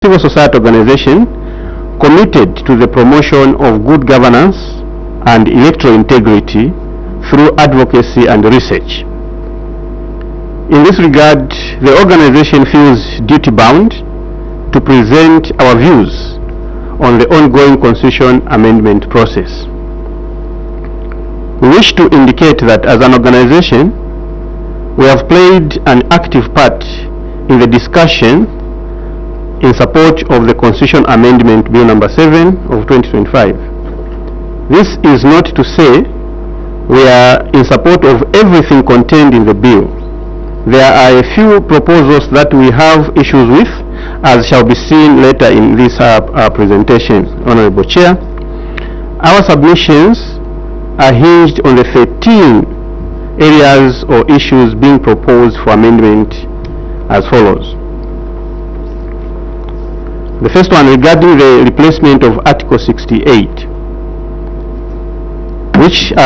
civil society organization committed to the promotion of good governance and electoral integrity through advocacy and research. In this regard, the organization feels duty-bound to present our views on the ongoing constitution amendment process. We wish to indicate that as an organization, we have played an active part in the discussion in support of the Constitution Amendment Bill number 7 of 2025. This is not to say we are in support of everything contained in the bill. There are a few proposals that we have issues with, as shall be seen later in this presentation, Honorable Chair. Our submissions are hinged on the 13 areas or issues being proposed for amendment as follows. The first one regarding the replacement of Article 68, which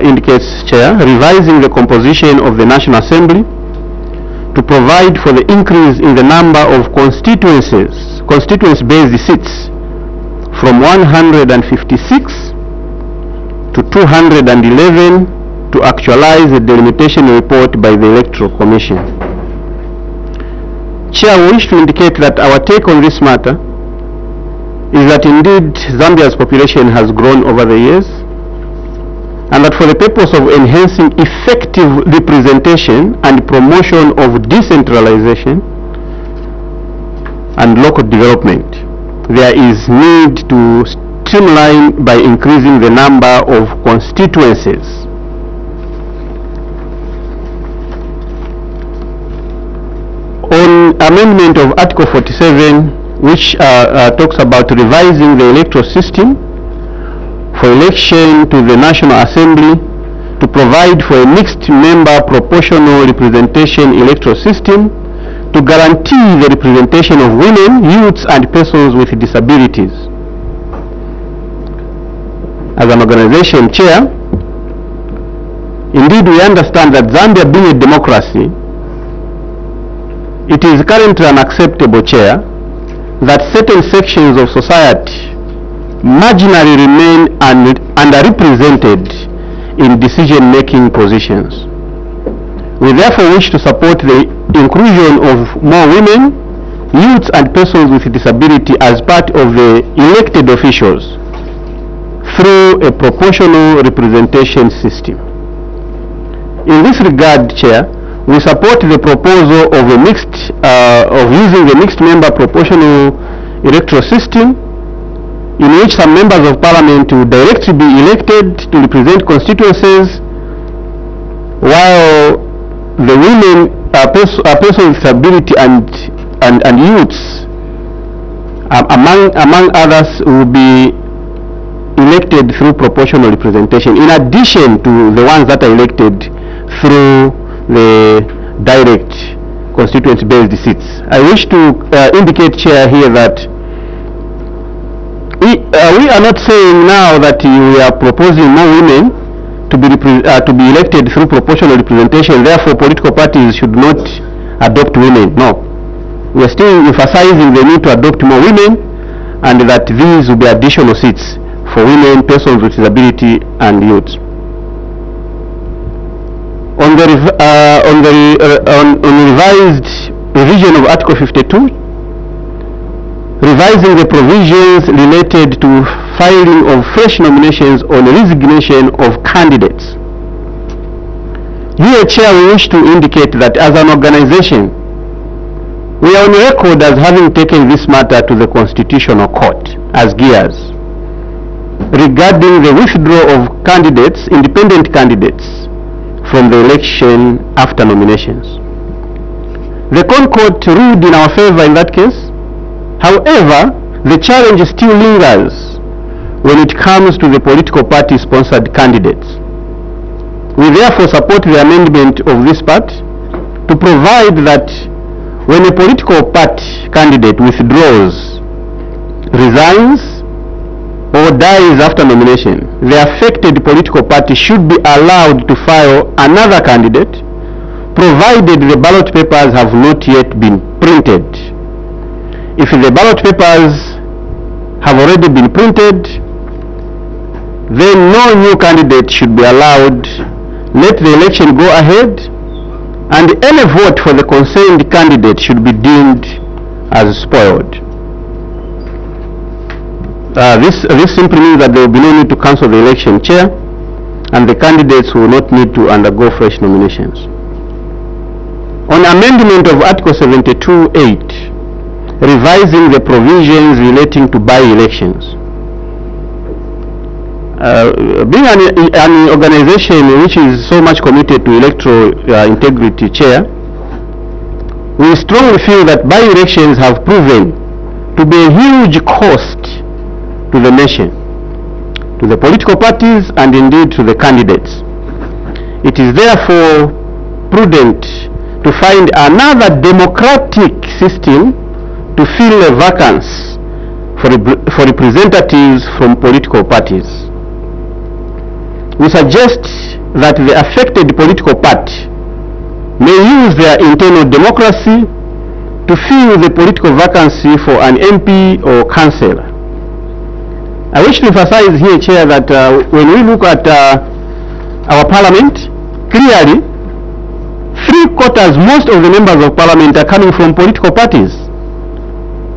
indicates, Chair, revising the composition of the National Assembly to provide for the increase in the number of constituency-based seats from 156 to 211 to actualize the delimitation report by the Electoral Commission. Chair, we wish to indicate that our take on this matter is that indeed Zambia's population has grown over the years, and that for the purpose of enhancing effective representation and promotion of decentralization and local development, there is need to streamline by increasing the number of constituencies. On amendment of Article 47, which talks about revising the electoral system for election to the National Assembly to provide for a mixed member proportional representation electoral system to guarantee the representation of women, youths and persons with disabilities. As an organization, Chair, indeed we understand that Zambia being a democracy, it is currently unacceptable, Chair, that certain sections of society marginally remain underrepresented in decision-making positions. We therefore wish to support the inclusion of more women, youths and persons with disability as part of the elected officials through a proportional representation system. In this regard, Chair, we support the proposal of using the mixed member proportional electoral system, in which some members of parliament will directly be elected to represent constituencies, while the women, persons with disability and youths, among others, will be elected through proportional representation, in addition to the ones that are elected through the direct constituency-based seats. I wish to indicate, Chair, here that we are not saying now that we are proposing more women to be elected through proportional representation, therefore political parties should not adopt women. No. We are still emphasizing the need to adopt more women, and that these will be additional seats for women, persons with disability and youths. On the revised revision of Article 52, revising the provisions related to filing of fresh nominations on resignation of candidates. Here, Chair, we wish to indicate that as an organization, we are on record as having taken this matter to the Constitutional Court as GEARS regarding the withdrawal of candidates, independent candidates, from the election after nominations. The Court ruled in our favor in that case. However, the challenge still lingers when it comes to the political party sponsored candidates. We therefore support the amendment of this part to provide that when a political party candidate withdraws, resigns or dies after nomination, the affected political party should be allowed to file another candidate, provided the ballot papers have not yet been printed. if the ballot papers have already been printed, then no new candidate should be allowed. Let the election go ahead, and any vote for the concerned candidate should be deemed as spoiled. This simply means that there will be no need to cancel the election, Chair, and the candidates will not need to undergo fresh nominations. On amendment of Article 72(8), revising the provisions relating to by-elections. Being an organization which is so much committed to electoral integrity, Chair, we strongly feel that by-elections have proven to be a huge cost to the nation, to the political parties, and indeed to the candidates. It is therefore prudent to find another democratic system to fill a vacance for representatives from political parties. We suggest that the affected political party may use their internal democracy to fill the political vacancy for an MP or councillor. I wish to emphasize here, Chair, that when we look at our Parliament, clearly, most of the members of Parliament are coming from political parties,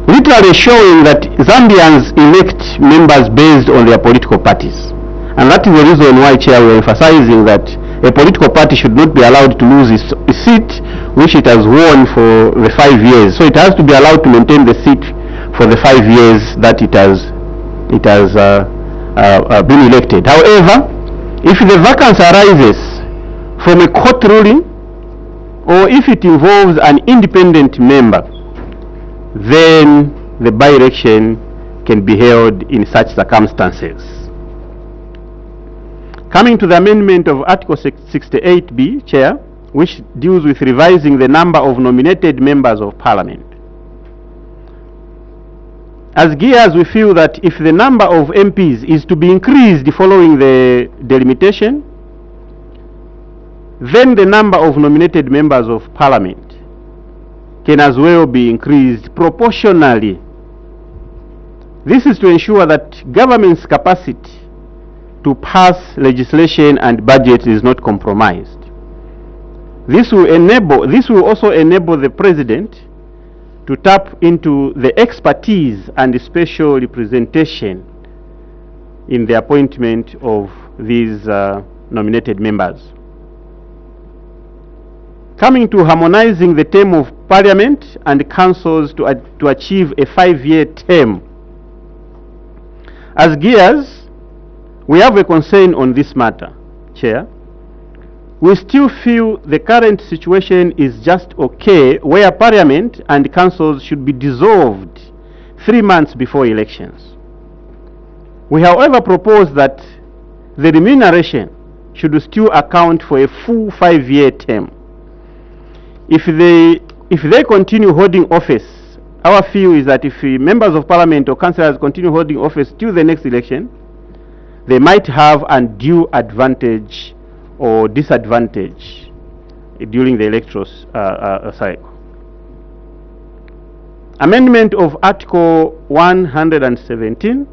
literally showing that Zambians elect members based on their political parties. And that is the reason why, Chair, we are emphasizing that a political party should not be allowed to lose its seat, which it has won for the 5 years. So it has to be allowed to maintain the seat for the 5 years that it has been elected. However, if the vacancy arises from a court ruling, or if it involves an independent member, then the by-election can be held in such circumstances. Coming to the amendment of Article 68(b), Chair, which deals with revising the number of nominated members of Parliament. As Gears, we feel that if the number of MPs is to be increased following the delimitation, then the number of nominated members of Parliament can as well be increased proportionally. This is to ensure that government's capacity to pass legislation and budget is not compromised. This will also enable the President to tap into the expertise and special representation in the appointment of these nominated members. Coming to harmonizing the term of Parliament and councils to achieve a 5-year term. As Gears, we have a concern on this matter, Chair. We still feel the current situation is just okay, where Parliament and councils should be dissolved 3 months before elections. We however propose that the remuneration should still account for a full 5-year term. If they continue holding office, our view is that if members of Parliament or councillors continue holding office till the next election, they might have undue advantage or disadvantage during the electoral cycle. Amendment of Article 117,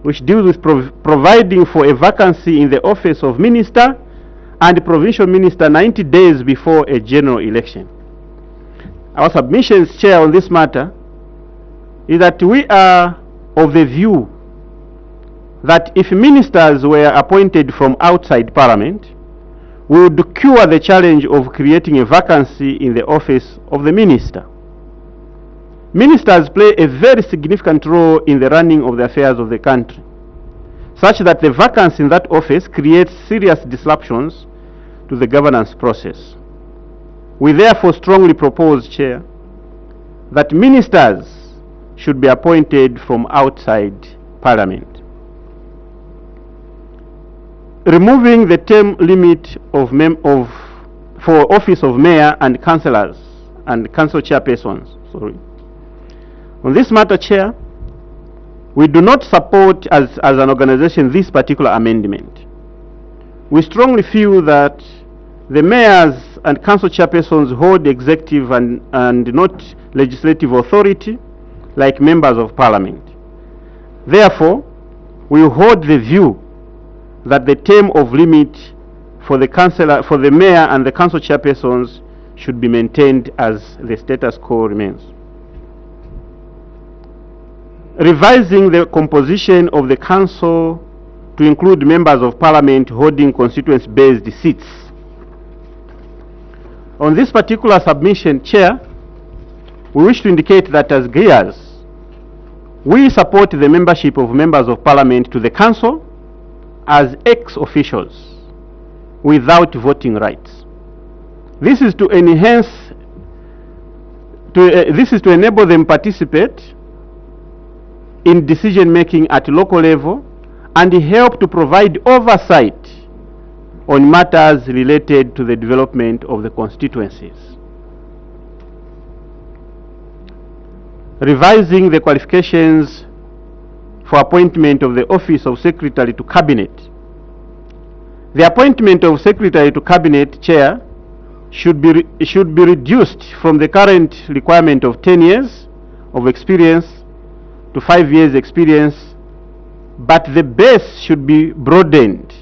which deals with providing for a vacancy in the office of minister and provincial minister 90 days before a general election. Our submissions, Chair, on this matter is that we are of the view that if ministers were appointed from outside Parliament, we would cure the challenge of creating a vacancy in the office of the minister. Ministers play a very significant role in the running of the affairs of the country, such that the vacancy in that office creates serious disruptions to the governance process. We therefore strongly propose, Chair, that ministers should be appointed from outside Parliament. Removing the term limit for office of mayor and councillors and council chairpersons. On this matter, Chair, we do not support as an organization this particular amendment. We strongly feel that the mayors and council chairpersons hold executive and not legislative authority, like members of parliament. Therefore, we hold the view that the term of limit for the mayor and the council chairpersons should be maintained as the status quo remains. Revising the composition of the council to include members of parliament holding constituency-based seats. On this particular submission, Chair, we wish to indicate that as Greyers, we support the membership of members of parliament to the council as ex-officials without voting rights. This is to enhance, this is to enable them participate in decision making at local level and help to provide oversight on matters related to the development of the constituencies. Revising the qualifications for appointment of the office of Secretary to Cabinet. The appointment of Secretary to Cabinet Chair should be reduced from the current requirement of 10 years of experience to 5 years experience, but the base should be broadened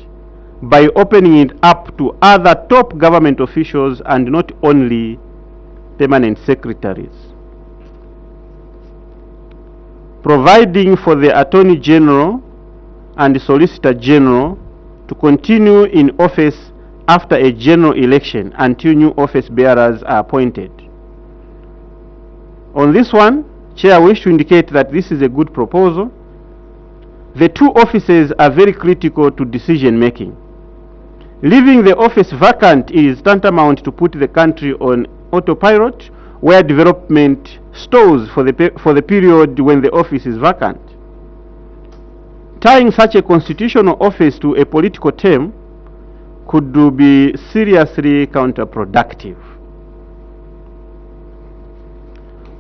by opening it up to other top government officials and not only permanent secretaries. Providing for the Attorney General and Solicitor General to continue in office after a general election until new office bearers are appointed. On this one, Chair, I wish to indicate that this is a good proposal. The two offices are very critical to decision making. Leaving the office vacant is tantamount to put the country on autopilot, where development stalls for the period when the office is vacant. Tying such a constitutional office to a political term could be seriously counterproductive.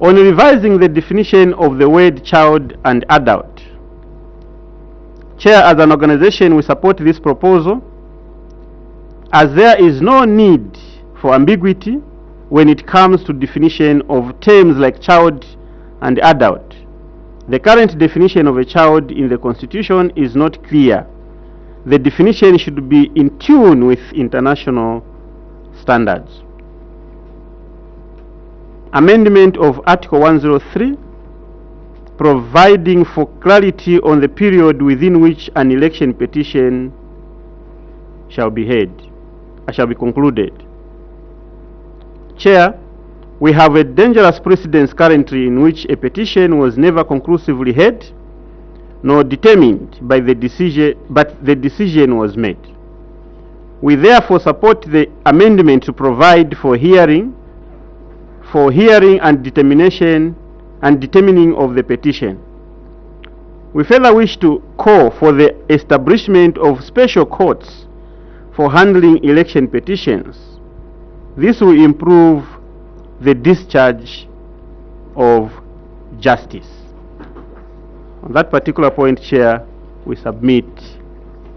On revising the definition of the word child and adult, Chair, as an organization, we support this proposal, as there is no need for ambiguity when it comes to definition of terms like child and adult. The current definition of a child in the Constitution is not clear. The definition should be in tune with international standards. Amendment of Article 103, providing for clarity on the period within which an election petition shall be concluded. Chair, we have a dangerous precedent currently in which a petition was never conclusively heard nor determined by the decision, but the decision was made. We therefore support the amendment to provide for hearing and determining of the petition. We further wish to call for the establishment of special courts for handling election petitions. This will improve the discharge of justice. On that particular point, Chair, we submit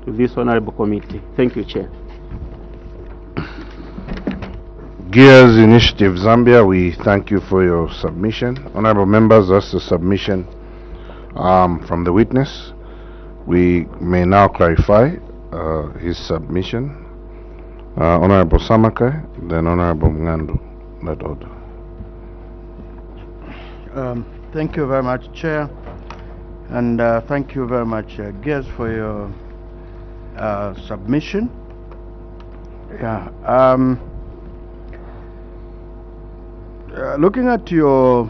to this honorable committee. Thank you, Chair. Gears Initiative Zambia, we thank you for your submission. Honorable members, that's the submission from the witness. We may now clarify his submission. Honorable Samaka, then Honorable Mngandu, that order. Thank you very much, Chair, and thank you very much, Gears, for your submission. Looking at your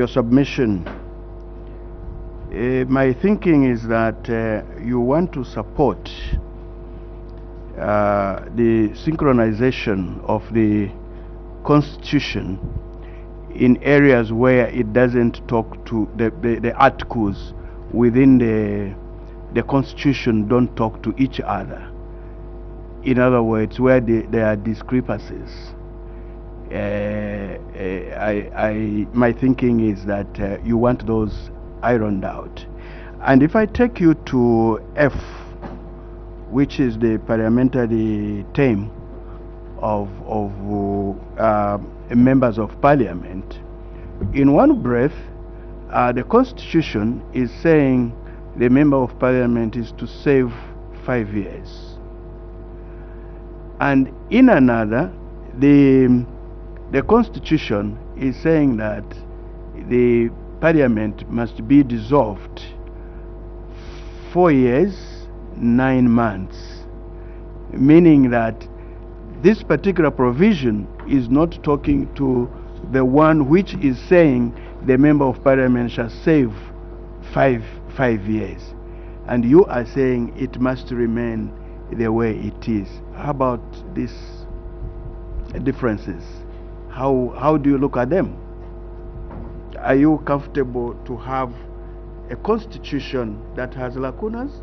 submission, my thinking is that you want to support the synchronization of the Constitution in areas where it doesn't talk to the articles within the Constitution don't talk to each other. In other words, where there are discrepancies. My thinking is that you want those ironed out. And if I take you to F, which is the parliamentary term of members of parliament, in one breath the Constitution is saying the Member of Parliament is to serve 5 years. And in another, the Constitution is saying that the Parliament must be dissolved 4 years, 9 months, meaning that this particular provision is not talking to the one which is saying the Member of Parliament shall serve 5 years. And you are saying it must remain the way it is. How about these differences? How do you look at them? Are you comfortable to have a constitution that has lacunas,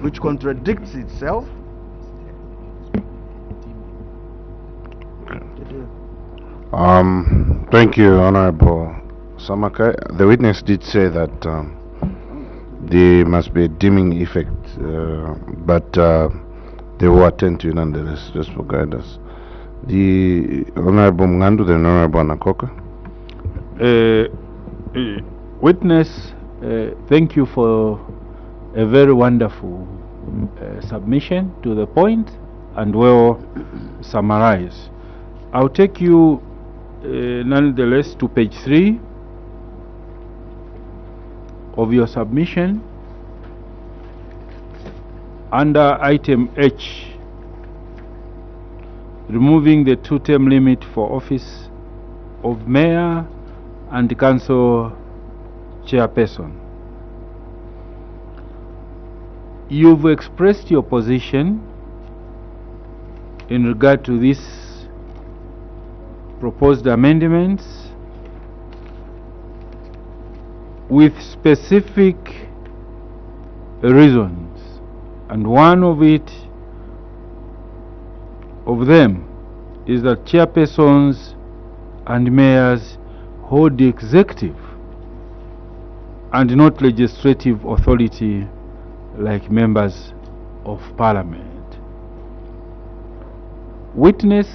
which contradicts itself? Thank you, Honorable Samaka. The witness did say that there must be a dimming effect, but they will attend to you nonetheless, just for guidance. The Honorable Mngandu, the Honorable Nakoka. Witness, thank you for a very wonderful submission to the point and well summarized. I'll take you nonetheless to page 3 of your submission under item H, removing the 2-term limit for office of mayor and council chairperson. You've expressed your position in regard to this proposed amendments with specific reasons, and one of them is that chairpersons and mayors hold the executive and not legislative authority like members of parliament. Witness,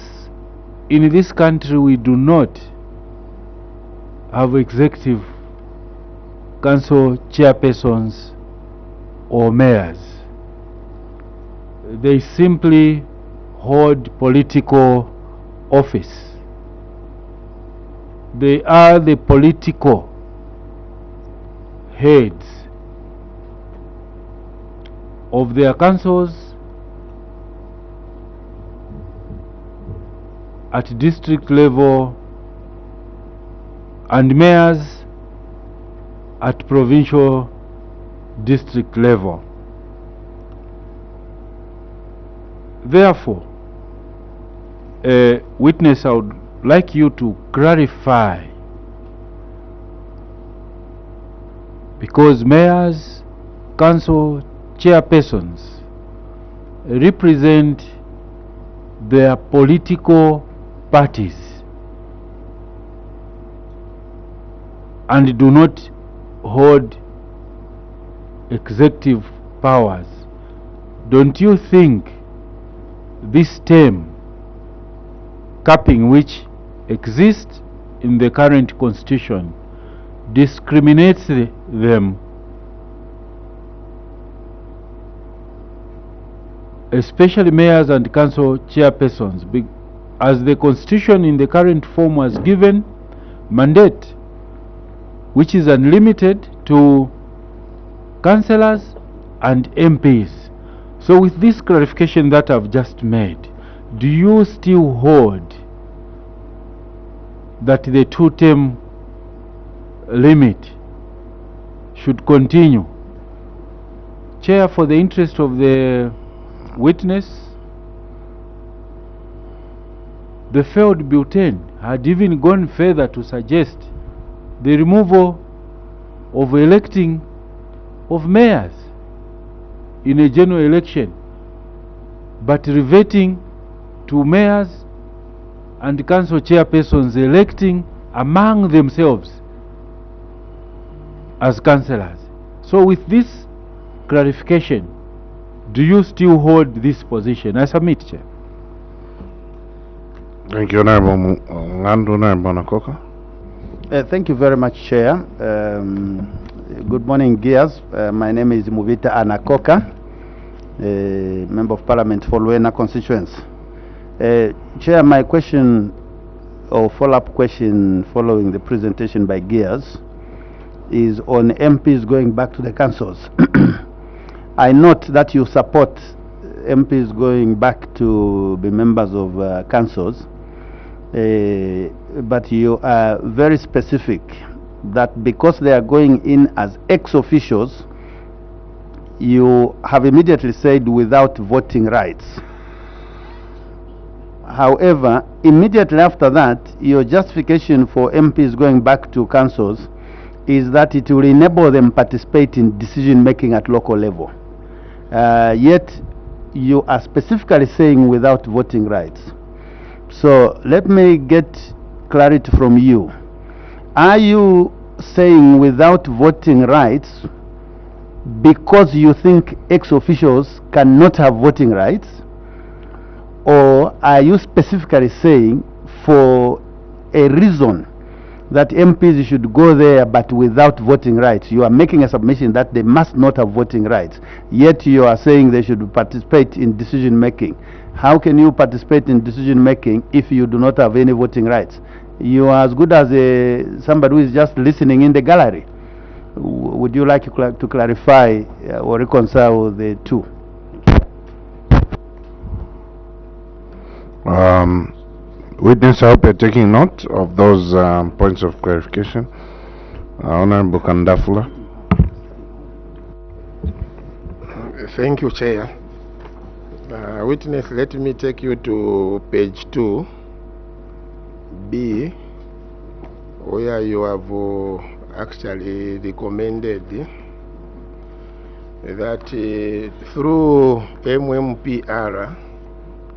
in this country we do not have executive council chairpersons or mayors. They simply hold political office. They are the political heads of their councils at district level and mayors at provincial district level. Therefore, witness, I would like you to clarify, because mayors, council chairpersons represent their political parties and do not hold executive powers. Don't you think this term capping which exists in the current constitution discriminates them, especially mayors and council chairpersons, as the constitution in the current form was given mandate which is unlimited to councillors and MPs. So with this clarification that I've just made, do you still hold that the 2-term limit should continue? Chair, for the interest of the witness, the failed bulletin had even gone further to suggest the removal of electing of mayors in a general election, but reverting to mayors and council chairpersons electing among themselves as councillors. So with this clarification, do you still hold this position? I submit, Chair. Thank you, Honorable Ngandu, Honorable Nakoka. Thank you very much, Chair. Good morning, Gears. My name is Muvita Anakoka, Member of Parliament for Luena constituency. Chair, my question or follow-up question following the presentation by Gears is on MPs going back to the councils. I note that you support MPs going back to be members of councils, but you are very specific that because they are going in as ex-officials, you have immediately said without voting rights. However, immediately after that, your justification for MPs going back to councils is that it will enable them participate in decision making at local level. Yet you are specifically saying without voting rights. So let me get clarity from you. Are you saying without voting rights because you think ex-officials cannot have voting rights, or are you specifically saying for a reason that MPs should go there but without voting rights? You are making a submission that they must not have voting rights, yet you are saying they should participate in decision making. How can you participate in decision making if you do not have any voting rights? You are as good as somebody who is just listening in the gallery. Would you like to clarify or reconcile the two? Witness, I hope you're taking note of those points of clarification. Honorable Kandafula. Thank you, Chair. Witness, let me take you to page 2, B, where you have actually recommended that through MMPR,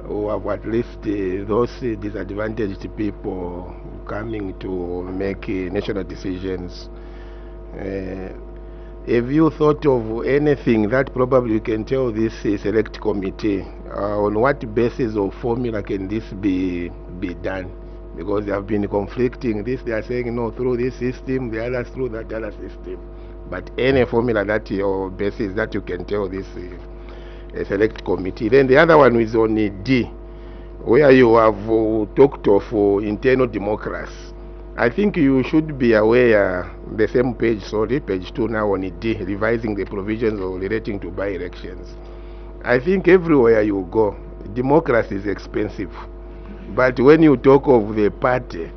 or at least those disadvantaged people coming to make national decisions. Have you thought of anything that probably you can tell this select committee on what basis or formula can this be done? Because they have been conflicting this, they are saying no through this system, the others through that other system. But any formula that or basis that you can tell this a select committee. Then the other one is on D, where you have talked of internal democracy. I think you should be aware, the same page, sorry, page 2 now on D, revising the provisions relating to by-elections. I think everywhere you go, democracy is expensive. But when you talk of the party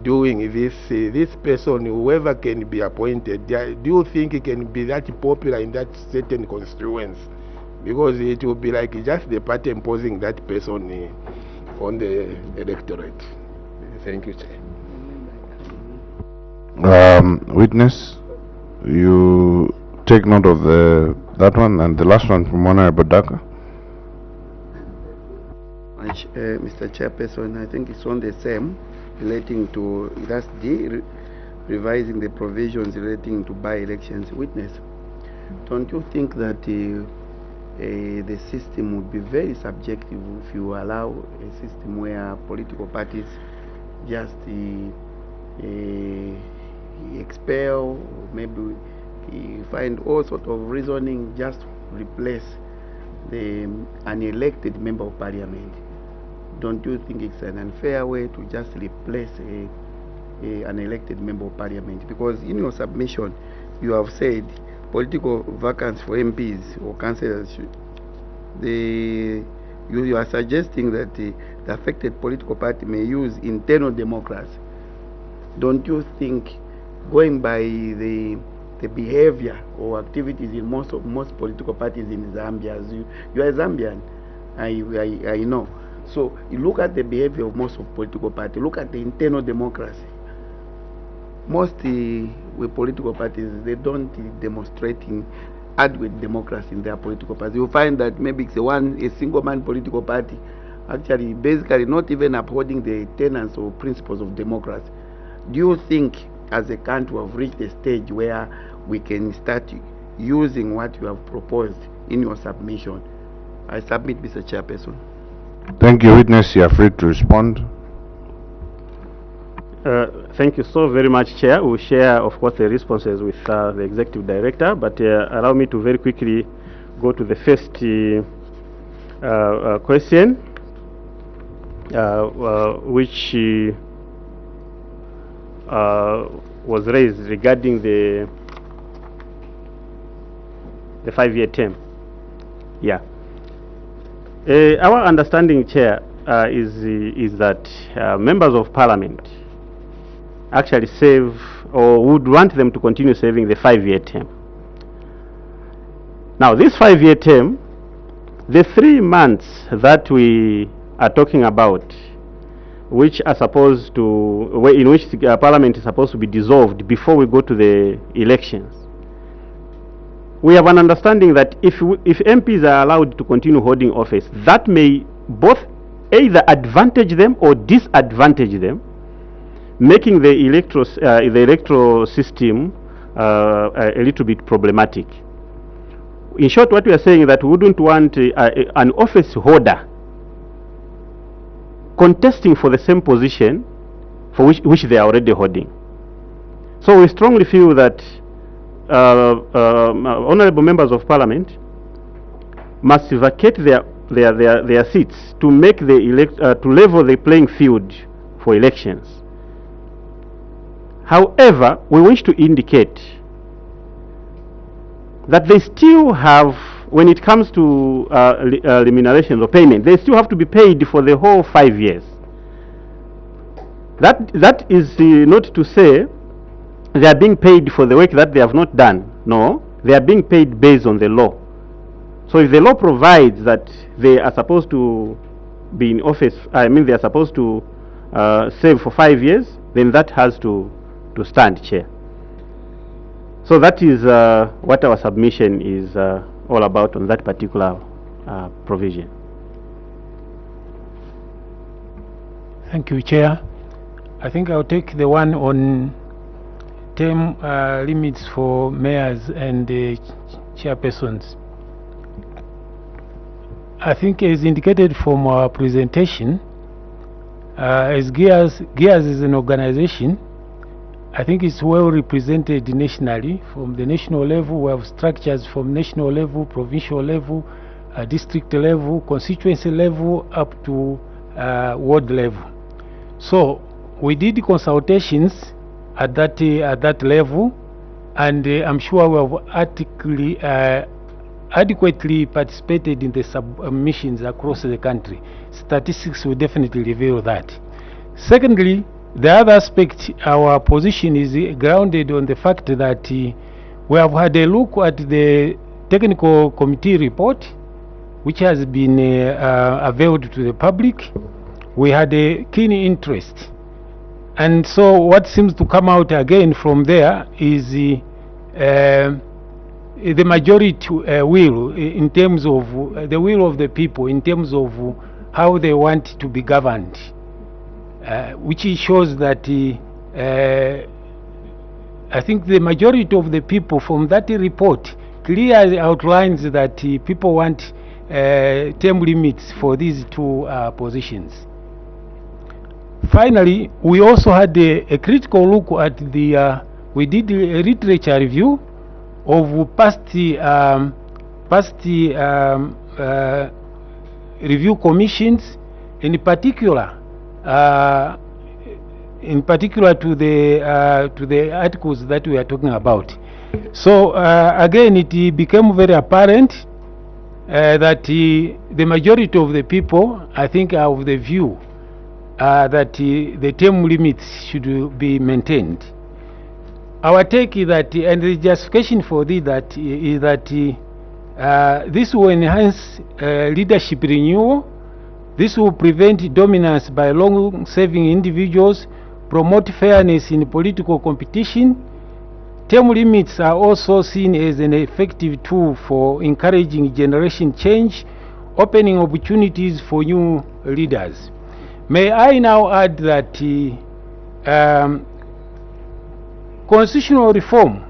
doing this, this person, whoever can be appointed, do you think it can be that popular in that certain constituency? Because it will be like just the party imposing that person on the electorate. Thank you, Chair. Witness, you take note of that one, and the last one from Honorable Daka. Mr. Chairperson, I think it's on the same, relating to, that's D, revising the provisions relating to by-elections. Witness, don't you think that the system would be very subjective if you allow a system where political parties just expel, or maybe find all sort of reasoning just replace an elected member of parliament? Don't you think it's an unfair way to just replace an elected member of parliament? Because in your submission you have said political vacancies for MPs or councillors, you are suggesting that the affected political party may use internal democracy. Don't you think, going by the behavior or activities in most political parties in Zambia, as you are a Zambian, I know. So you look at the behavior of most of political parties, look at the internal democracy. Most with political parties, they don't demonstrating adequate democracy in their political parties. You find that maybe it's a single man political party, actually basically not even upholding the tenets or principles of democracy. Do you think as a country we have reached a stage where we can start using what you have proposed in your submission? I submit, Mr. Chairperson. Thank you, witness. You are free to respond. Thank you so very much, Chair. We'll share, of course, the responses with the Executive Director, but allow me to very quickly go to the first question, which was raised regarding the 5-year term. Yeah. Our understanding, Chair, is that members of Parliament actually serve, or would want them to continue serving the 5-year term. Now, this 5-year term, the 3 months that we are talking about, which are supposed to, in which Parliament is supposed to be dissolved before we go to the elections, we have an understanding that if MPs are allowed to continue holding office, that may both either advantage them or disadvantage them, making the electoral system a little bit problematic. In short, what we are saying is that we wouldn't want an office holder contesting for the same position for which they are already holding. So we strongly feel that honorable members of Parliament must vacate their seats to make the to level the playing field for elections. However, we wish to indicate that they still have, when it comes to remunerations or payment, they still have to be paid for the whole 5 years. That is not to say they are being paid for the work that they have not done. No, they are being paid based on the law. So if the law provides that they are supposed to be in office, I mean they are supposed to serve for 5 years, then that has to stand, Chair. So that is what our submission is all about on that particular provision. Thank you, Chair. I think I'll take the one on term limits for mayors and chairpersons. I think as indicated from our presentation, as GEARS is an organization, I think it's well represented nationally. From the national level, we have structures from national level, provincial level, district level, constituency level, up to ward level. So we did consultations at that level, and I'm sure we have adequately participated in the submissions across the country. Statistics will definitely reveal that. Secondly, the other aspect, our position is grounded on the fact that we have had a look at the technical committee report, which has been availed to the public. We had a keen interest, and so what seems to come out again from there is the majority will, in terms of the will of the people, in terms of how they want to be governed, which shows that I think the majority of the people from that report clearly outlines that people want term limits for these 2 positions. Finally, we also had a critical look at the, we did a literature review of past review commissions, in particular to the articles that we are talking about. So again, it became very apparent that the majority of the people, I think, are of the view that the term limits should be maintained. Our take is that, and the justification for this is that this will enhance leadership renewal. This will prevent dominance by long-serving individuals, promote fairness in political competition. Term limits are also seen as an effective tool for encouraging generation change, opening opportunities for new leaders. May I now add that constitutional reform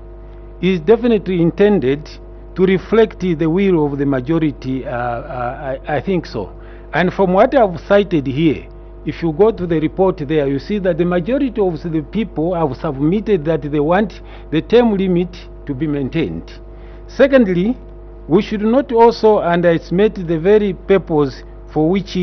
is definitely intended to reflect the will of the majority. I think so. And from what I've cited here, if you go to the report there, you see that the majority of the people have submitted that they want the term limit to be maintained. Secondly, we should not also underestimate the very purpose for which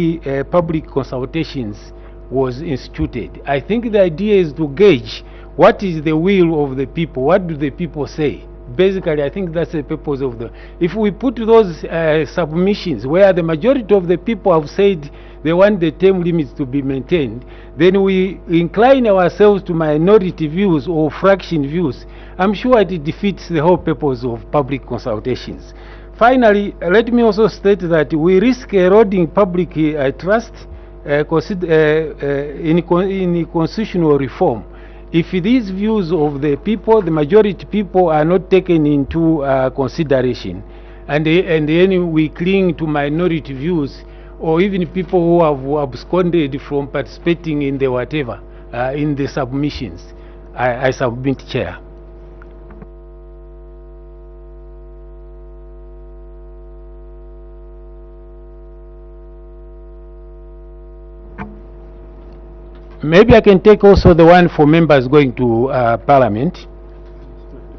public consultations was instituted. I think the idea is to gauge what is the will of the people, what do the people say. Basically, I think that's the purpose of the... If we put those submissions where the majority of the people have said they want the term limits to be maintained, then we incline ourselves to minority views or fraction views. I'm sure it defeats the whole purpose of public consultations. Finally, let me also state that we risk eroding public trust in constitutional reform if these views of the people, the majority people, are not taken into consideration, and then we cling to minority views, or even people who have absconded from participating in the whatever, in the submissions. I submit, Chair. Maybe I can take also the one for members going to Parliament.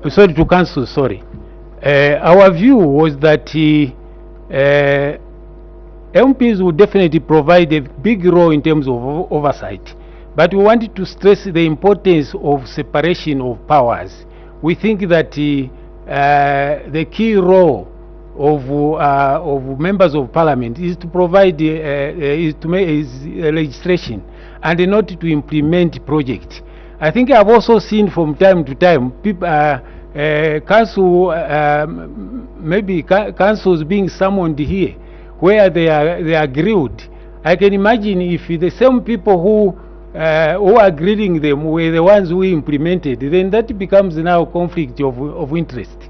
Sorry, to Council, sorry. Our view was that MPs would definitely provide a big role in terms of oversight, but we wanted to stress the importance of separation of powers. We think that the key role of members of Parliament is to provide legislation and not to implement projects. I think I've also seen from time to time people, maybe councils being summoned here where they are grilled. I can imagine if the same people who are grilling them were the ones who implemented, then that becomes now conflict of interest.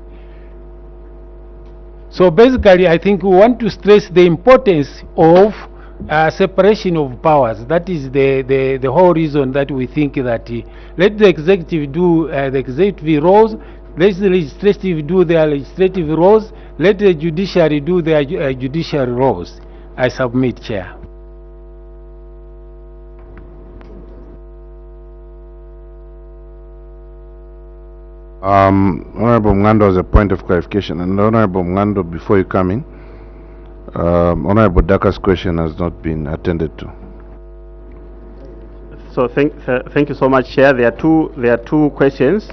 So basically, I think we want to stress the importance of separation of powers. That is the whole reason that we think that let the executive do the executive roles, let the legislative do their legislative roles, let the judiciary do their judiciary roles. I submit, Chair. Honorable Mngando has a point of clarification, and Honorable Mngando, before you come in, Honorable Daka's question has not been attended to. So thank you so much, Chair. There are two questions.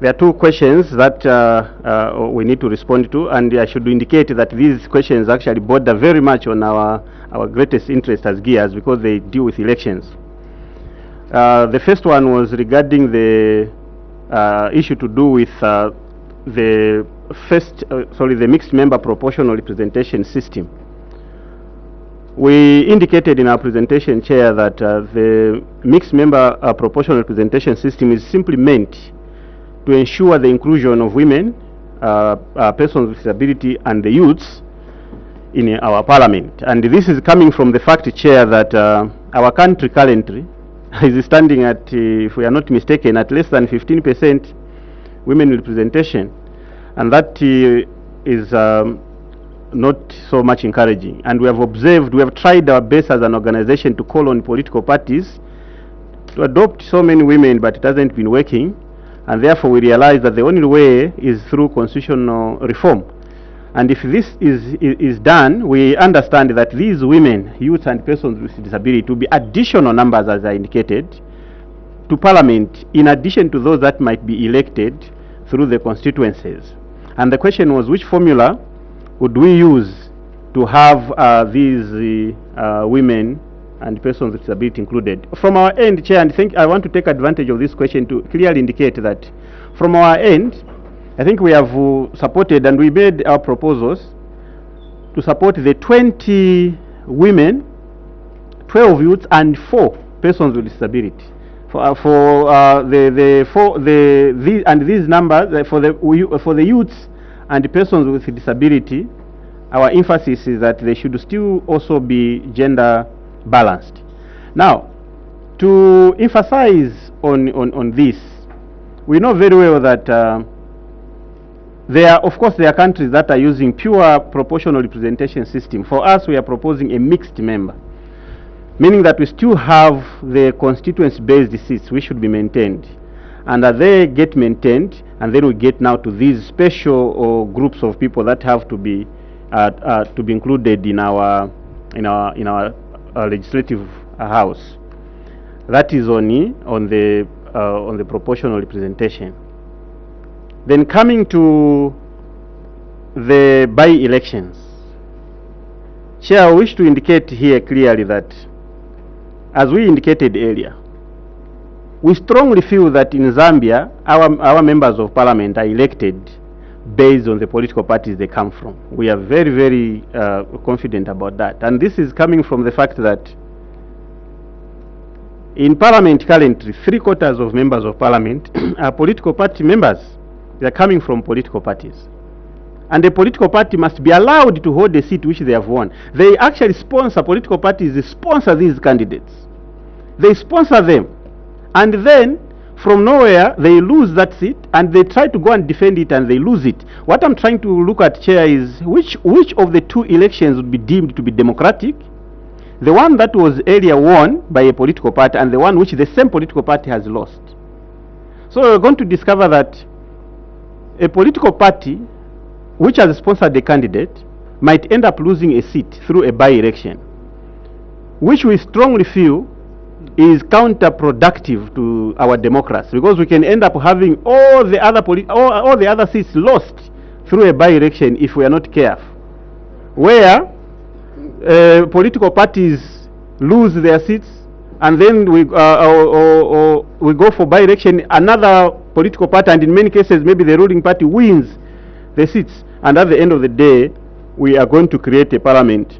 There are two questions that we need to respond to, and I should indicate that these questions actually border very much on our greatest interest as GEARS, because they deal with elections. The first one was regarding the issue to do with the mixed member proportional representation system. We indicated in our presentation, Chair, that the mixed member proportional representation system is simply meant to ensure the inclusion of women, persons with disability, and the youths in our parliament. And this is coming from the fact, Chair, that our country currently is standing at, if we are not mistaken, at less than 15% women representation, and that is not so much encouraging. And we have observed, we have tried our best as an organization to call on political parties to adopt so many women, but it hasn't been working, and therefore we realize that the only way is through constitutional reform. And if this is done, we understand that these women, youth and persons with disability will be additional numbers, as I indicated, to Parliament, in addition to those that might be elected through the constituencies. And the question was, which formula would we use to have these women and persons with disability included? From our end, Chair, and I want to take advantage of this question to clearly indicate that from our end, I think we have supported, and we made our proposals to support the 20 women, 12 youths, and 4 persons with disability. These numbers for the youths and the persons with disability, our emphasis is that they should still also be gender balanced. Now, to emphasize on this, we know very well that of course, there are countries that are using pure proportional representation system. For us, we are proposing a mixed member. meaning that we still have the constituency-based seats which should be maintained, and they get maintained, and then we get now to these special groups of people that have to be included in our legislative house. That is on the proportional representation. Then coming to the by-elections, Chair, I wish to indicate here clearly that, as we indicated earlier, we strongly feel that in Zambia, our members of parliament are elected based on the political parties they come from. We are very, very confident about that. And this is coming from the fact that in parliament currently, 3/4 of members of parliament are political party members. They are coming from political parties. And the political party must be allowed to hold a seat which they have won. They actually sponsor, political parties, they sponsor these candidates. They sponsor them. And then, from nowhere, they lose that seat, and they try to go and defend it, and they lose it. What I'm trying to look at, Chair, is which of the two elections would be deemed to be democratic? The one that was earlier won by a political party, and the one which the same political party has lost. So we're going to discover that a political party which has sponsored a candidate might end up losing a seat through a by-election, which we strongly feel is counterproductive to our democracy, because we can end up having all the other seats lost through a by-election if we are not careful, where political parties lose their seats, and then we go for by-election, another political party, and in many cases maybe the ruling party wins the seats, and at the end of the day we are going to create a parliament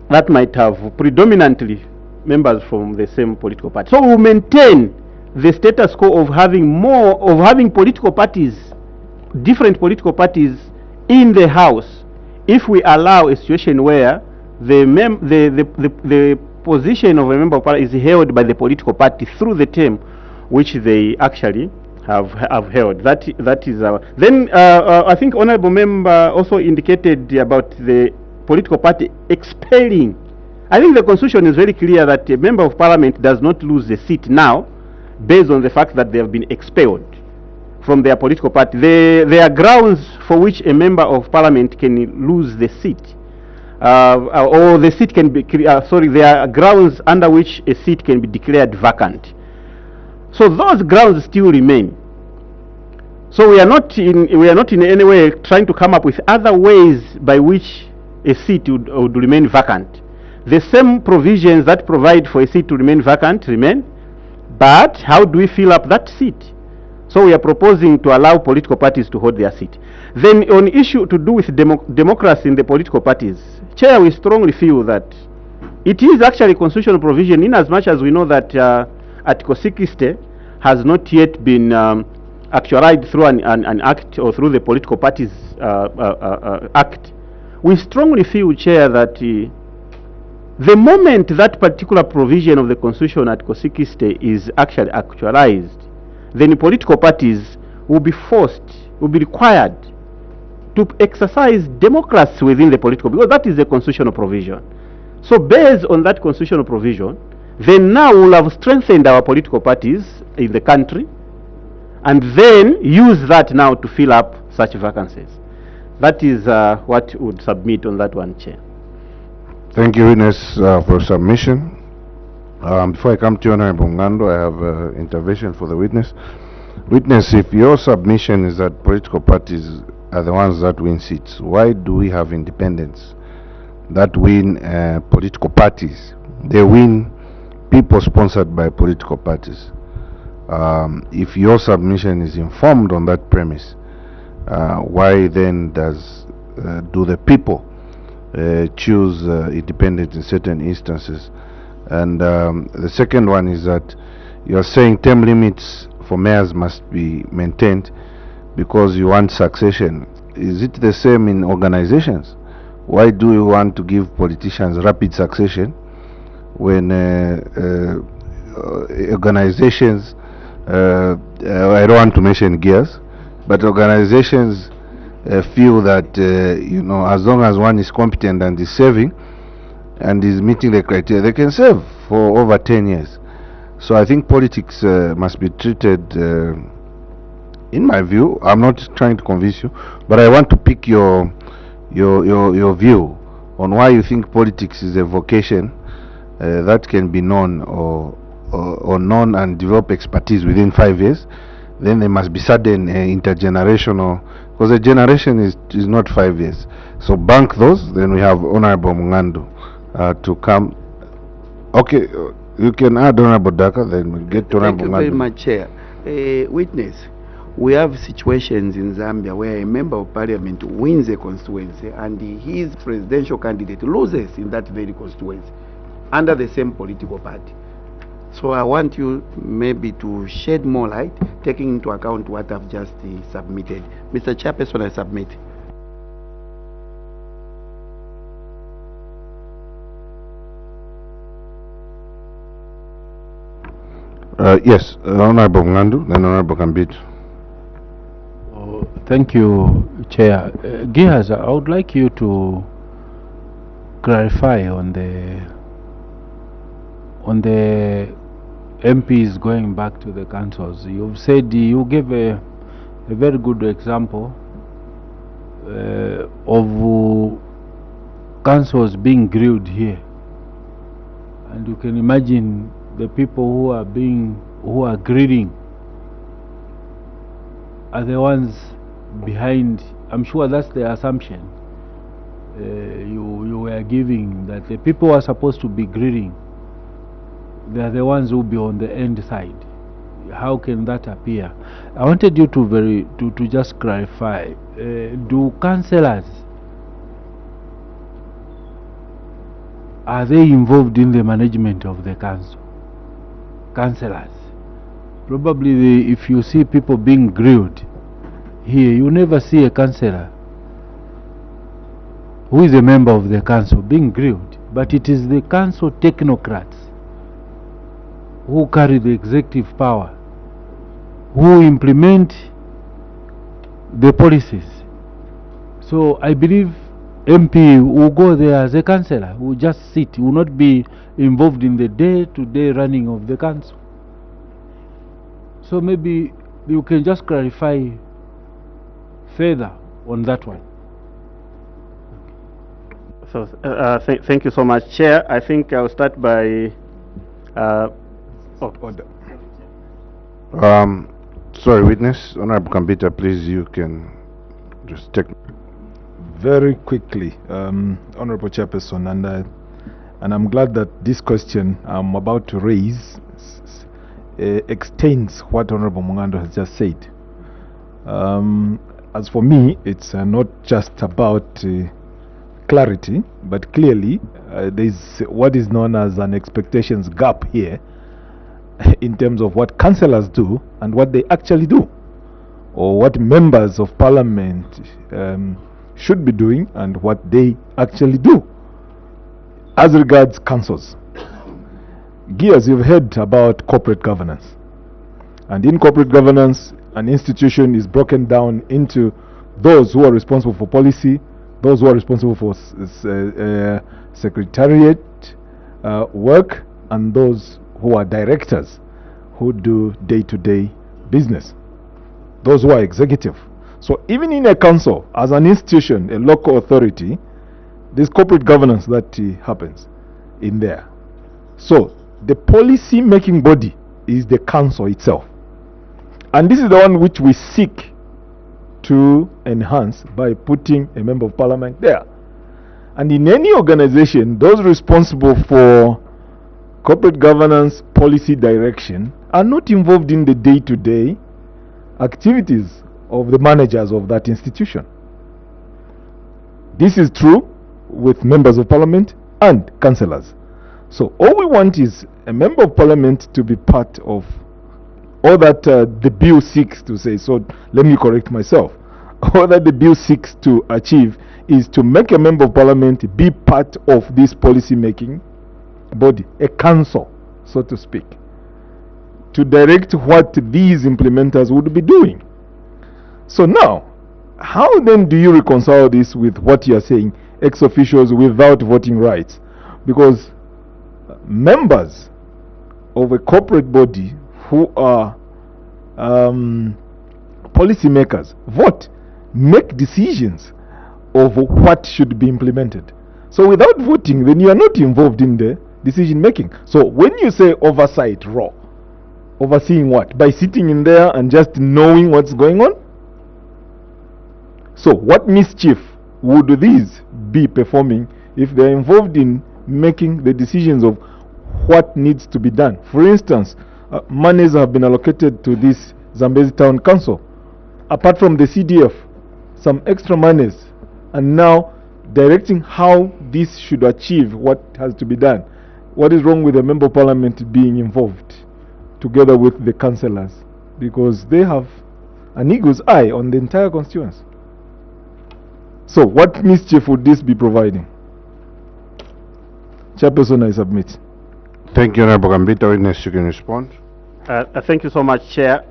that might have predominantly members from the same political party. So we maintain the status quo of having political parties, different political parties in the house, if we allow a situation where the position of a member of parliament is held by the political party through the term which they actually have held. That is our. Then I think honourable member also indicated about the political party expelling. I think the constitution is very clear that a member of parliament does not lose the seat now based on the fact that they have been expelled from their political party. There are grounds for which a member of parliament can lose the seat, or the seat can be there are grounds under which a seat can be declared vacant. So those grounds still remain. So we are not in any way trying to come up with other ways by which a seat would remain vacant. The same provisions that provide for a seat to remain vacant remain, but how do we fill up that seat? So we are proposing to allow political parties to hold their seat. Then on issue to do with democracy in the political parties, Chair, we strongly feel that it is actually constitutional provision, in as much as we know that Article 60 has not yet been actualized through an act or through the political parties act. We strongly feel, Chair, that the moment that particular provision of the Constitution, Article 60, is actually actualized, then political parties will be required to exercise democracy within the political, because that is the constitutional provision. So based on that constitutional provision, then now we'll have strengthened our political parties in the country, and then use that now to fill up such vacancies. That is what we would submit on that one, Chair. Thank you, witness, for submission. Before I come to you, Honorable Ngando, I have intervention for the witness. Witness, if your submission is that political parties are the ones that win seats, why do we have independents that win political parties? They win people sponsored by political parties. If your submission is informed on that premise, why then do the people choose independent in certain instances? And the second one is that you are saying term limits for mayors must be maintained because you want succession. Is it the same in organizations? Why do you want to give politicians rapid succession when organizations, I don't want to mention gears, but organizations feel that as long as one is competent and is serving, and is meeting the criteria, they can serve for over 10 years. So I think politics must be treated, in my view, I'm not trying to convince you, but I want to pick your view on why you think politics is a vocation that can be known or known and develop expertise within 5 years. Then there must be sudden intergenerational, because a generation is not 5 years. So bank those. Then we have Honorable Mungandu to come. Okay, you can add Honorable Daka, then we'll get to Honorable Mungandu. Thank you very much, Chair. Witness, we have situations in Zambia where a member of parliament wins a constituency and his presidential candidate loses in that very constituency under the same political party. So I want you maybe to shed more light, taking into account what I've just submitted. Mr. Chairperson, I submit. Yes, Honorable Mungandu, then Honorable Kambit. Thank you, Chair. Gears, I would like you to clarify on the MPs going back to the councils. You've said, you gave a very good example of councils being grilled here, and you can imagine the people who are grilling are the ones behind. I'm sure that's the assumption you were giving, that the people who are supposed to be grilling, they are the ones who will be on the end side. How can that appear? I wanted you to just clarify, do councillors, are they involved in the management of the council? Councillors, probably if you see people being grilled here, you never see a councillor who is a member of the council being grilled, but it is the council technocrats who carry the executive power, who implement the policies. So I believe MP will go there as a councillor, will just sit, will not be involved in the day-to-day running of the council. So maybe you can just clarify further on that one. So thank you so much, Chair. I think I'll start by sorry, witness, Honorable Kambita, please, you can just take. Very quickly, Honorable Chairperson, and I'm glad that this question I'm about to raise extends what Honorable Mungandu has just said. As for me, it's not just about clarity, but clearly there's what is known as an expectations gap here in terms of what councillors do and what they actually do, or what members of parliament should be doing and what they actually do as regards councils. Gears, you've heard about corporate governance, and in corporate governance, an institution is broken down into those who are responsible for policy, those who are responsible for secretariat work, and those who are directors who do day-to-day business, those who are executive. So even in a council, as an institution, a local authority, there's corporate governance that happens in there. So the policy making body is the council itself, and this is the one which we seek to enhance by putting a member of parliament there. And in any organization, those responsible for corporate governance policy direction are not involved in the day-to-day activities of the managers of that institution. This is true with members of parliament and councillors. So all we want is a member of parliament to be part of all that the bill seeks to say. So let me correct myself. All that the bill seeks to achieve is to make a member of parliament be part of this policy making body, a council, so to speak, to direct what these implementers would be doing. So now, how then do you reconcile this with what you are saying, ex officios without voting rights? because members of a corporate body who are policymakers vote, make decisions of what should be implemented. So without voting, then you are not involved in the decision making. So when you say oversight raw, overseeing what? By sitting in there and just knowing what's going on? So what mischief would these be performing if they're involved in making the decisions of what needs to be done? For instance, monies have been allocated to this Zambezi Town Council. Apart from the CDF, some extra monies, and now directing how this should achieve what has to be done. What is wrong with the Member of Parliament being involved together with the councillors? Because they have an eagle's eye on the entire constituency. So what mischief would this be providing? Chairperson, I submit. Thank you, Honorable Gambita. Witness, you can respond. Thank you so much, Chair.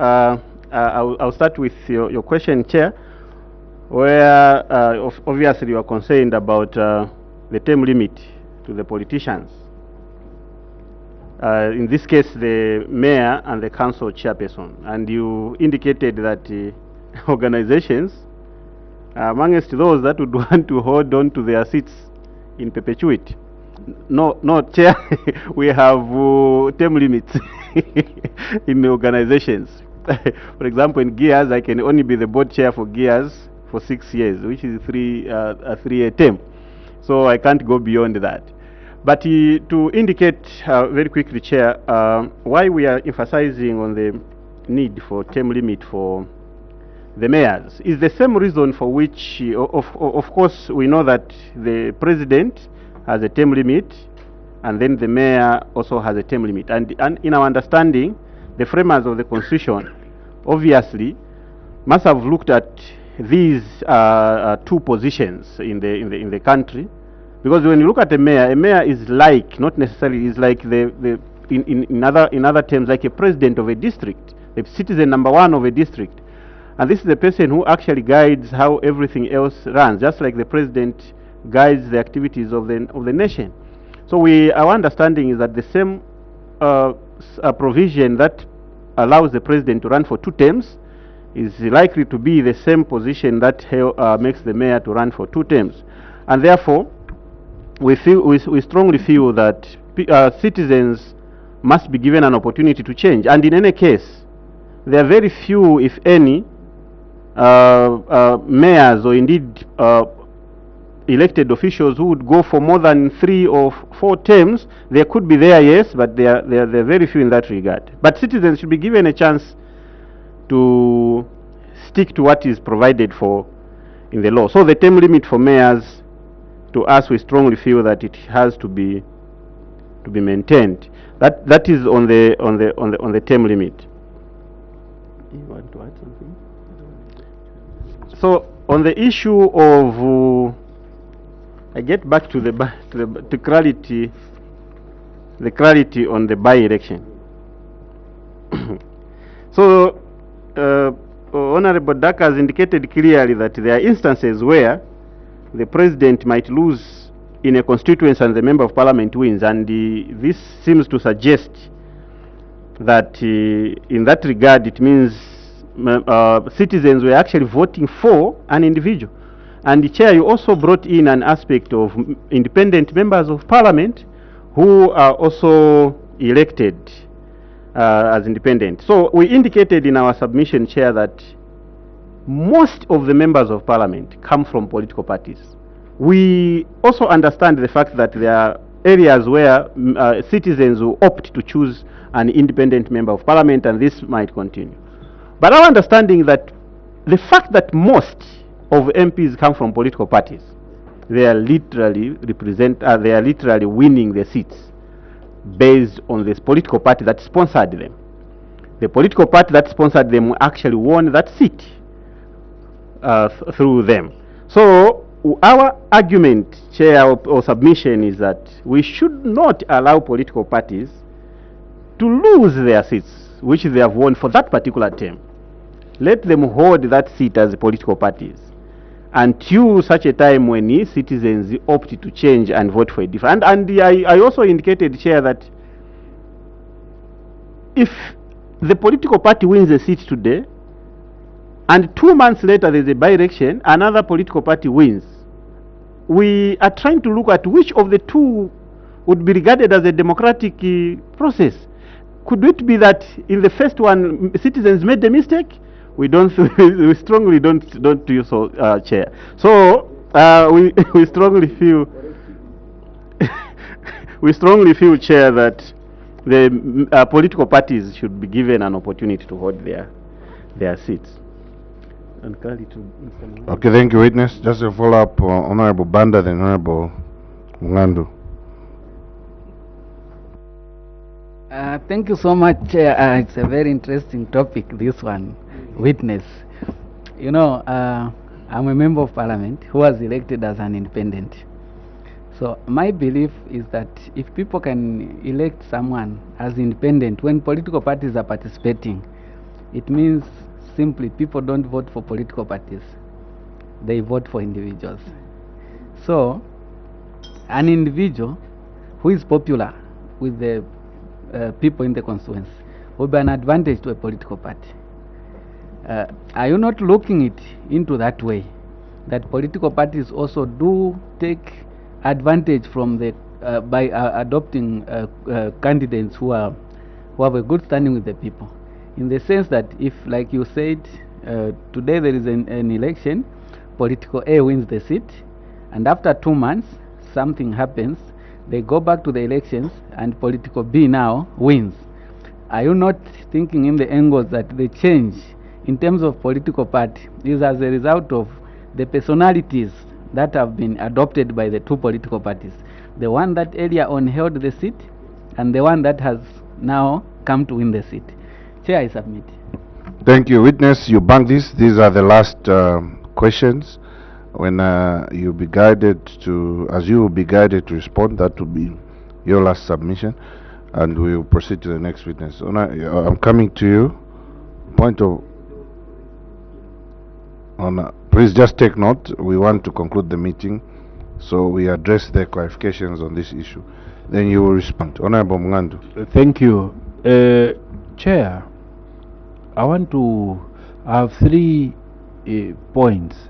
I'll start with your question, Chair, where obviously you are concerned about the term limit to the politicians. In this case, the mayor and the council chairperson. And you indicated that organizations, amongst those that would want to hold on to their seats in perpetuity. No, Chair, we have term limits in the organizations. For example, in Gears, I can only be the board chair for Gears for 6 years, which is a 3-year term. So I can't go beyond that. But to indicate very quickly, Chair, why we are emphasizing on the need for term limit for the mayors is the same reason for which, of course, we know that the president has a term limit, and then the mayor also has a term limit. And in our understanding, the framers of the Constitution obviously must have looked at these two positions in the country, because when you look at a mayor is like, not necessarily, is like in other terms, like a president of a district, the citizen #1 of a district. And this is the person who actually guides how everything else runs, just like the president guides the activities of the nation. So our understanding is that the same provision that allows the president to run for 2 terms is likely to be the same position that makes the mayor to run for 2 terms. And therefore, we strongly feel that citizens must be given an opportunity to change. And in any case, there are very few, if any, mayors or indeed elected officials who would go for more than 3 or 4 terms. There could be there, yes, but there are very few in that regard. But citizens should be given a chance to stick to what is provided for in the law. So the term limit for mayors, to us, we strongly feel that it has to be maintained. That is on the term limit. You want to add something? So on the issue of I get back to the clarity on the by-election. So Honorable Daka has indicated clearly that there are instances where the president might lose in a constituency and the member of parliament wins, and this seems to suggest that in that regard it means citizens were actually voting for an individual. And the Chair, you also brought in an aspect of independent members of parliament who are also elected as independent. So we indicated in our submission, Chair, that most of the members of parliament come from political parties. We also understand the fact that there are areas where citizens will opt to choose an independent member of parliament, and this might continue. But our understanding is that the fact that most of MPs come from political parties, they are literally winning the seats based on this political party that sponsored them. The political party that sponsored them actually won that seat through them. So our argument, Chair, or submission is that we should not allow political parties to lose their seats, which they have won for that particular term. Let them hold that seat as political parties. until such a time when citizens opt to change and vote for a different. And I also indicated, Chair, that if the political party wins a seat today, and 2 months later there's a by-election, another political party wins, we are trying to look at which of the two would be regarded as a democratic process. Could it be that in the first one citizens made a mistake? We don't. We strongly don't do so, Chair. So we strongly feel we strongly feel, Chair, that the political parties should be given an opportunity to hold their seats. And okay, thank you, witness. Just a follow-up, Honorable Banda, then Honorable Ngandu. Thank you so much, Chair. It's a very interesting topic, this one, witness. You know, I'm a member of Parliament who was elected as an independent. So my belief is that if people can elect someone as independent when political parties are participating, it means simply people don't vote for political parties, they vote for individuals. So an individual who is popular with the people in the constituency will be an advantage to a political party. Are you not looking it into that way, that political parties also do take advantage from the by adopting candidates who have a good standing with the people, in the sense that if, like you said, today there is an election, political A wins the seat, and after 2 months something happens, they go back to the elections and political B now wins. Are you not thinking in the angles that the change in terms of political party is as a result of the personalities that have been adopted by the two political parties, the one that earlier on held the seat and the one that has now come to win the seat? Chair, I submit. Thank you, witness. You bank this. These are the last questions. When you be guided to, as you will be guided to respond, that will be your last submission, and we will proceed to the next witness. I'm coming to you. Point of please just take note. We want to conclude the meeting, so we address the clarifications on this issue. Then you will respond. Honorable Mngandu. Thank you, Chair. I want to have 3 points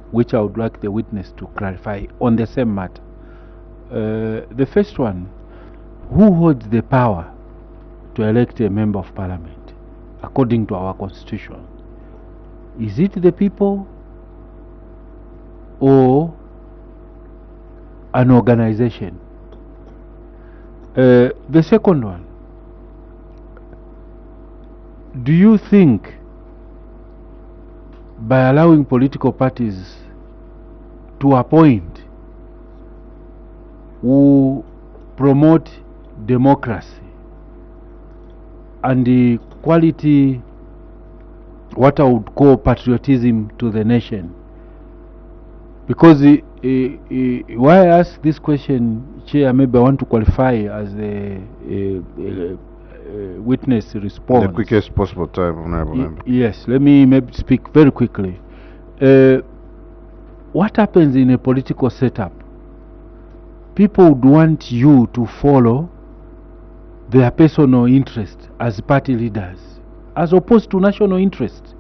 which I would like the witness to clarify on the same matter. The first one, who holds the power to elect a member of Parliament according to our constitution? Is it the people or an organization? The second one, do you think by allowing political parties to appoint who promote democracy and the quality, what I would call patriotism to the nation? Because why I ask this question, Chair, maybe I want to qualify as a witness response. The quickest possible time, Honorable Member. Yes, let me maybe speak very quickly. What happens in a political setup? People would want you to follow their personal interest as party leaders, as opposed to national interest.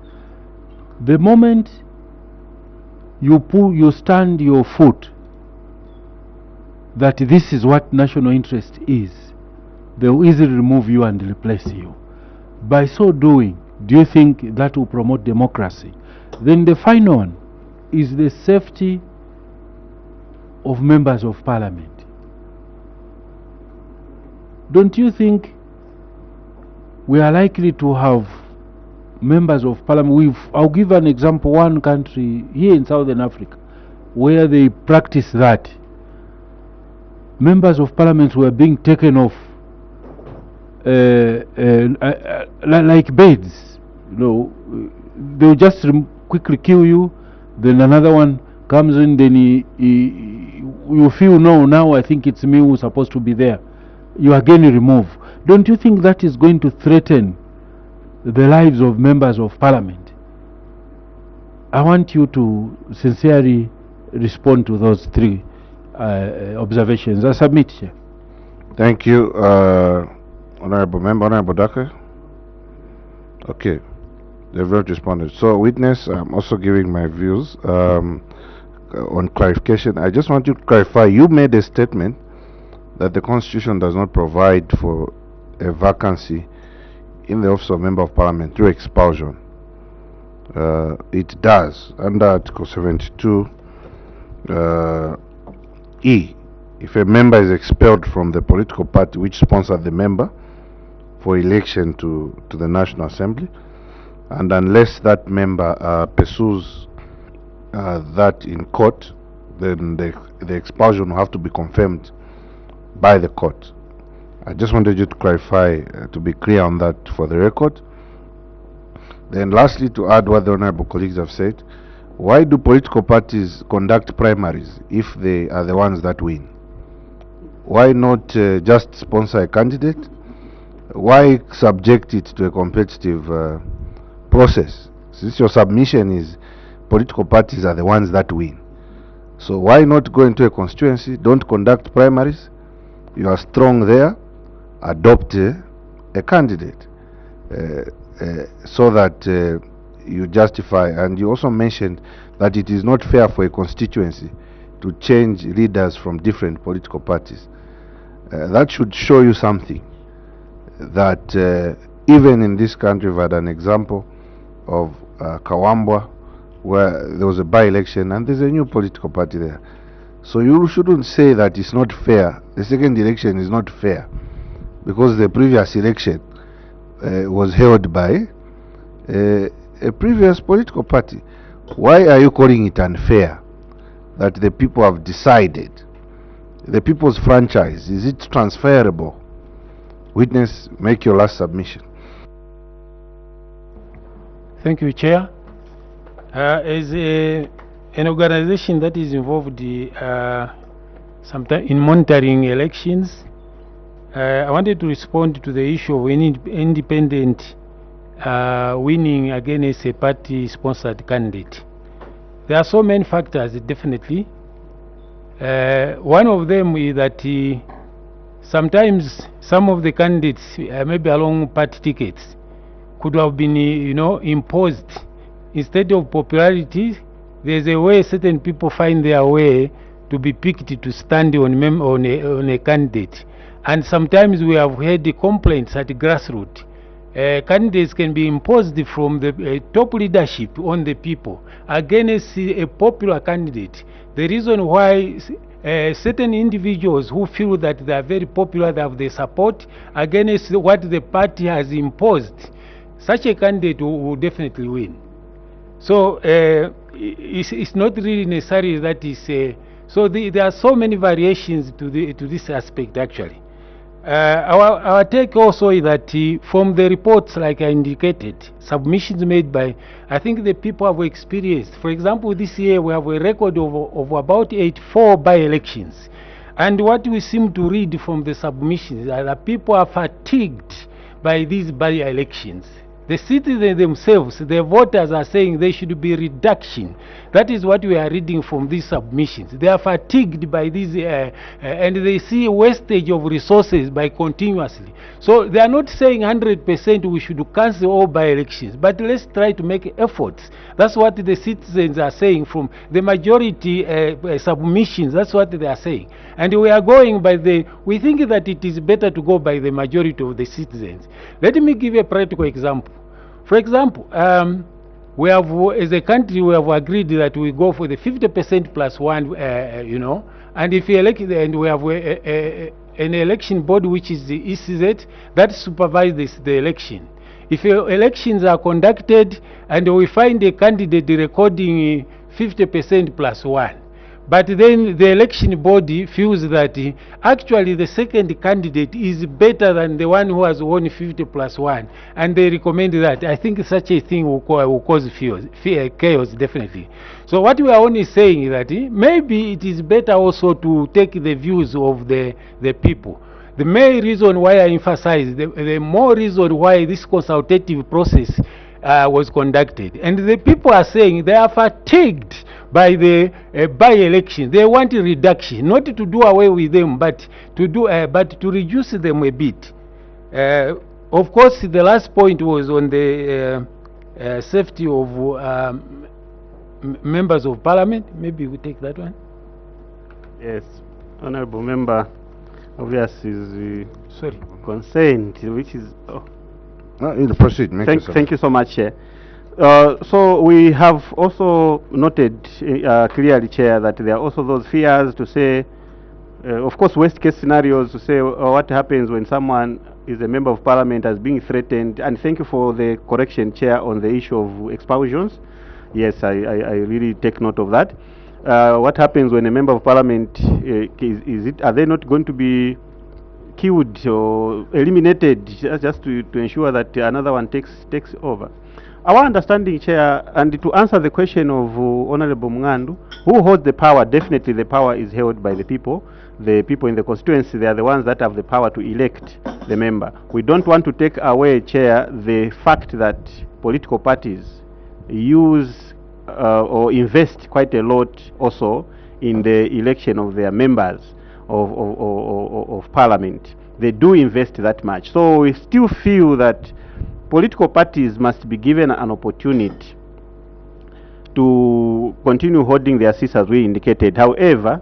The moment you stand your foot that this is what national interest is, they will easily remove you and replace you. By so doing, do you think that will promote democracy? Then the final one is the safety of members of Parliament. Don't you think we are likely to have members of Parliament? I'll give an example, one country here in Southern Africa where they practice that. Members of Parliament were being taken off like beds, you know. They'll just quickly kill you, then another one comes in, then you feel, no, now I think it's me who's supposed to be there. You again remove. Don't you think that is going to threaten the lives of members of Parliament? I want you to sincerely respond to those three observations. I submit, Chair. Thank you, Honorable Member. Honorable Daka. Okay, they've not responded. So, witness, I'm also giving my views on clarification. I just want you to clarify. You made a statement that the Constitution does not provide for a vacancy in the office of Member of Parliament through expulsion. It does under Article 72 E. If a member is expelled from the political party which sponsored the member for election to the National Assembly, and unless that member pursues that in court, then the expulsion will have to be confirmed by the court. I just wanted you to clarify, to be clear on that for the record. Then lastly, to add what the honorable colleagues have said, why do political parties conduct primaries if they are the ones that win? Why not just sponsor a candidate? Why subject it to a competitive process? Since your submission is political parties are the ones that win. So why not go into a constituency, don't conduct primaries? You are strong there, adopt a candidate so that you justify. And you also mentioned that it is not fair for a constituency to change leaders from different political parties. That should show you something, that even in this country we've had an example of Kawambwa, where there was a by-election and there's a new political party there. So you shouldn't say that it's not fair. The second election is not fair because the previous election was held by a previous political party. Why are you calling it unfair that the people have decided? The people's franchise, is it transferable? Witness, make your last submission. Thank you, Chair. As an organization that is involved sometimes in monitoring elections, I wanted to respond to the issue of any independent winning against a party-sponsored candidate. There are so many factors, definitely. One of them is that sometimes some of the candidates, maybe along party tickets, could have been, imposed. Instead of popularity, there's a way certain people find their way to be picked to stand on a candidate. And sometimes we have heard the complaints at the grassroots. Candidates can be imposed from the top leadership on the people against a popular candidate. The reason why certain individuals who feel that they are very popular, they have the support against what the party has imposed, such a candidate will definitely win. So it's not really necessary that is. So there are so many variations to this aspect actually. Our take also is that from the reports, like I indicated, submissions made by, I think the people have experienced. For example, this year we have a record of about 84 by-elections. And what we seem to read from the submissions is that people are fatigued by these by-elections. The citizens themselves, the voters, are saying there should be reduction. That is what we are reading from these submissions. They are fatigued by these, and they see wastage of resources by continuously. So they are not saying 100% we should cancel all by-elections, but let's try to make efforts. That's what the citizens are saying from the majority submissions. That's what they are saying. And we are going by we think that it is better to go by the majority of the citizens. Let me give a practical example. For example, we have, as a country, we have agreed that we go for the 50% plus one, and if you elect, and we have an election board which is the ECZ that supervises the election. If elections are conducted and we find a candidate recording 50% plus one, but then the election body feels that actually the second candidate is better than the one who has won 50 plus 1, and they recommend that, I think such a thing will cause chaos, definitely. So what we are only saying is that maybe it is better also to take the views of the people. The main reason why I emphasize, the more reason why this consultative process was conducted. And the people are saying they are fatigued by the by-election. They want a reduction, not to do away with them, but to reduce them a bit. Of course, the last point was on the safety of members of parliament. Maybe we take that one. Yes, honorable member, obviously is Sorry. concerned, which is. Oh. You proceed. Thank you so much, Chair. So we have also noted clearly, Chair, that there are also those fears to say, of course, worst case scenarios to say what happens when someone is a member of parliament as being threatened. And thank you for the correction, Chair, on the issue of expulsions. Yes, I really take note of that. What happens when a member of parliament are they not going to be killed or eliminated just to ensure that another one takes over? Our understanding, Chair, and to answer the question of Honorable Mngandu, who holds the power? Definitely the power is held by the people. The people in the constituency, they are the ones that have the power to elect the member. We don't want to take away, Chair, the fact that political parties use or invest quite a lot also in the election of their members of parliament. They do invest that much. So we still feel that political parties must be given an opportunity to continue holding their seats as we indicated. However,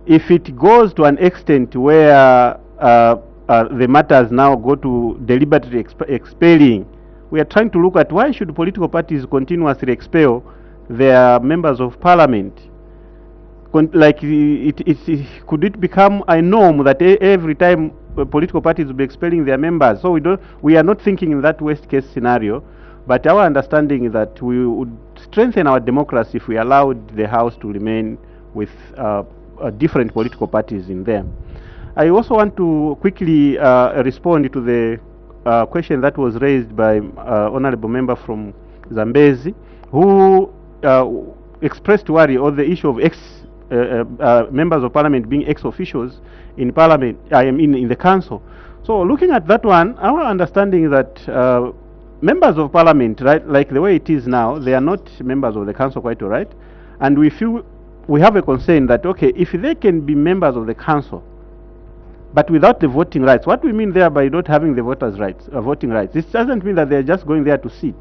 if it goes to an extent where the matters now go to deliberately expelling, we are trying to look at why should political parties continuously expel their members of parliament. Could it become a norm that every time political parties will be expelling their members? So we are not thinking in that worst case scenario, but our understanding is that we would strengthen our democracy if we allowed the House to remain with different political parties in there. I also want to quickly respond to the question that was raised by honorable member from Zambezi, who expressed worry on the issue of members of parliament being ex-officials in parliament, in the council. So looking at that one, our understanding is that members of parliament, right, like the way it is now, they are not members of the council, quite all right, and we feel we have a concern that, okay, if they can be members of the council but without the voting rights, what we mean there by not having the voting rights, this doesn't mean that they're just going there to sit.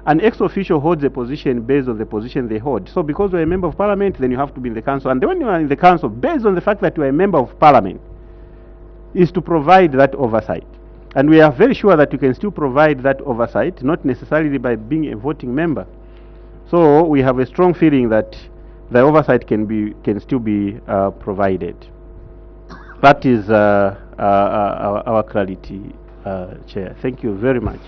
An ex-official holds a position based on the position they hold. So because you're a member of parliament, then you have to be in the council. And when you are in the council, based on the fact that you are a member of parliament, is to provide that oversight. And we are very sure that you can still provide that oversight, not necessarily by being a voting member. So we have a strong feeling that the oversight can still be provided. That is our clarity, Chair. Thank you very much.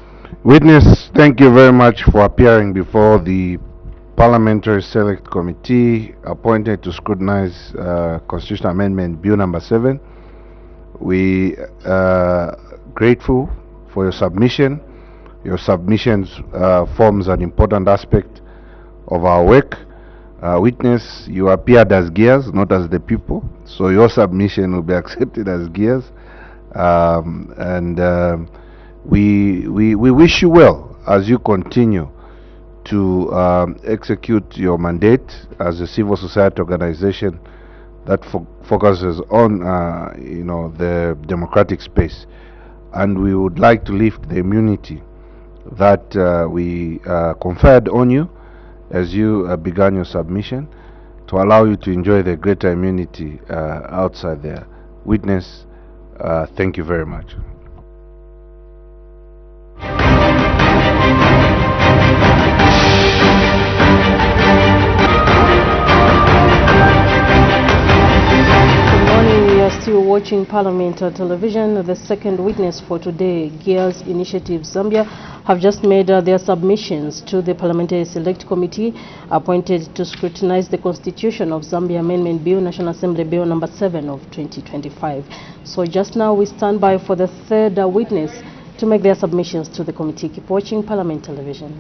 Witness, thank you very much for appearing before the Parliamentary Select Committee appointed to scrutinize Constitutional Amendment Bill number 7. We are grateful for your submission. Your submissions forms an important aspect of our work. Witness, you appeared as gears, not as the people, so your submission will be accepted as gears, we wish you well as you continue to execute your mandate as a civil society organization that focuses on the democratic space, and we would like to lift the immunity that we conferred on you as you began your submission, to allow you to enjoy the greater immunity outside there. Witness, thank you very much. Still watching Parliament television. The second witness for today, Gears Initiative Zambia, have just made their submissions to the Parliamentary Select Committee appointed to scrutinize the Constitution of Zambia Amendment Bill, National Assembly Bill number 7 of 2025. So just now we stand by for the third witness to make their submissions to the committee. Keep watching Parliament television.